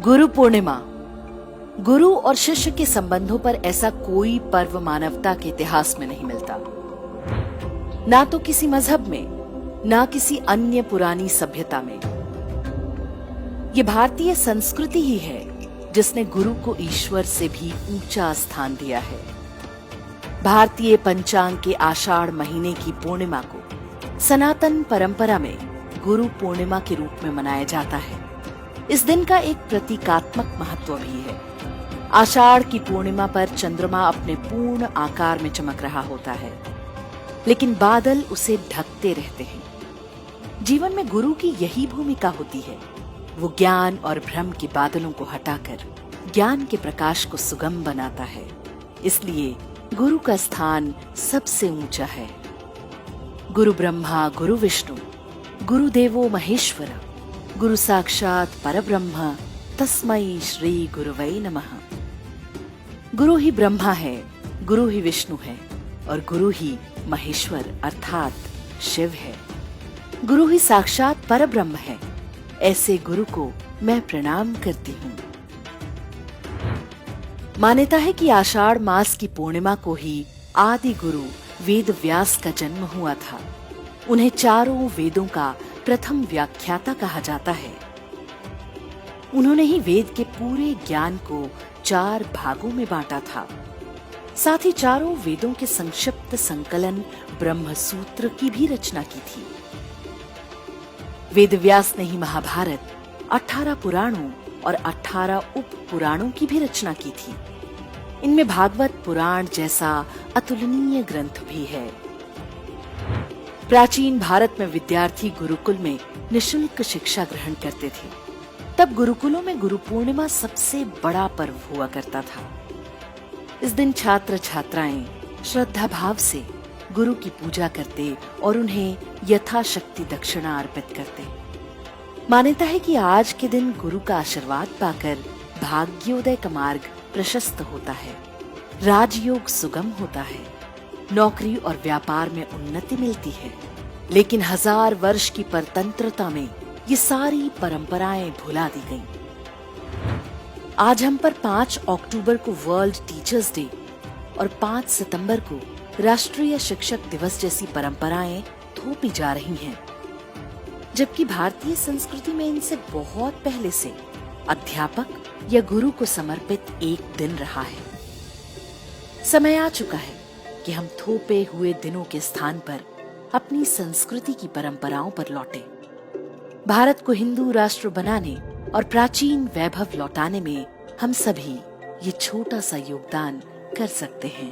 गुरु पूर्णिमा। गुरु और शिष्य के संबंधों पर ऐसा कोई पर्व मानवता के इतिहास में नहीं मिलता, ना तो किसी मजहब में, ना किसी अन्य पुरानी सभ्यता में। ये भारतीय संस्कृति ही है जिसने गुरु को ईश्वर से भी ऊंचा स्थान दिया है। भारतीय पंचांग के आषाढ़ महीने की पूर्णिमा को सनातन परंपरा में गुरु पूर्णिमा के रूप में मनाया जाता है। इस दिन का एक प्रतीकात्मक महत्व भी है। आषाढ़ की पूर्णिमा पर चंद्रमा अपने पूर्ण आकार में चमक रहा होता है, लेकिन बादल उसे ढकते रहते हैं। जीवन में गुरु की यही भूमिका होती है। वो ज्ञान और भ्रम के बादलों को हटाकर ज्ञान के प्रकाश को सुगम बनाता है। इसलिए गुरु का स्थान सबसे ऊंचा है। गुरु ब्रह्मा गुरु विष्णु गुरुदेवो महेश्वर गुरु साक्षात परब्रह्म तस्मै श्री गुरुवै नमः। गुरु ही ब्रह्मा है, गुरु ही विष्णु है और गुरु ही महेश्वर अर्थात शिव है। गुरु ही साक्षात परब्रह्म है। ऐसे गुरु को मैं प्रणाम करती हूँ। मान्यता है कि आषाढ़ मास की पूर्णिमा को ही आदि गुरु वेद व्यास का जन्म हुआ था। उन्हें चारों वेदों का प्रथम व्याख्याता कहा जाता है। उन्होंने ही वेद के पूरे ज्ञान को 4 भागों में बांटा था। साथ ही चारों वेदों के संक्षिप्त संकलन ब्रह्म सूत्र की भी रचना की थी। वेद व्यास ने ही महाभारत, 18 पुराणों और 18 उप पुराणों की भी रचना की थी। इनमें भागवत पुराण जैसा अतुलनीय ग्रंथ भी है। प्राचीन भारत में विद्यार्थी गुरुकुल में निशुल्क शिक्षा ग्रहण करते थे। तब गुरुकुलों में गुरु पूर्णिमा सबसे बड़ा पर्व हुआ करता था। इस दिन छात्र छात्राएं श्रद्धा भाव से गुरु की पूजा करते और उन्हें यथाशक्ति दक्षिणा अर्पित करते। मान्यता है कि आज के दिन गुरु का आशीर्वाद पाकर भाग्योदय का मार्ग प्रशस्त होता है, राजयोग सुगम होता है, नौकरी और व्यापार में उन्नति मिलती है। लेकिन 1000 वर्ष की परतंत्रता में ये सारी परंपराएं भुला दी गईं। आज हम पर 5 अक्टूबर को वर्ल्ड टीचर्स डे और 5 सितंबर को राष्ट्रीय शिक्षक दिवस जैसी परंपराएं थोपी जा रही हैं, जबकि भारतीय संस्कृति में इनसे बहुत पहले से अध्यापक या गुरु को समर्पित एक दिन रहा है। समय आ चुका है कि हम थोपे हुए दिनों के स्थान पर अपनी संस्कृति की परंपराओं पर लौटें। भारत को हिंदू राष्ट्र बनाने और प्राचीन वैभव लौटाने में हम सभी ये छोटा सा योगदान कर सकते हैं।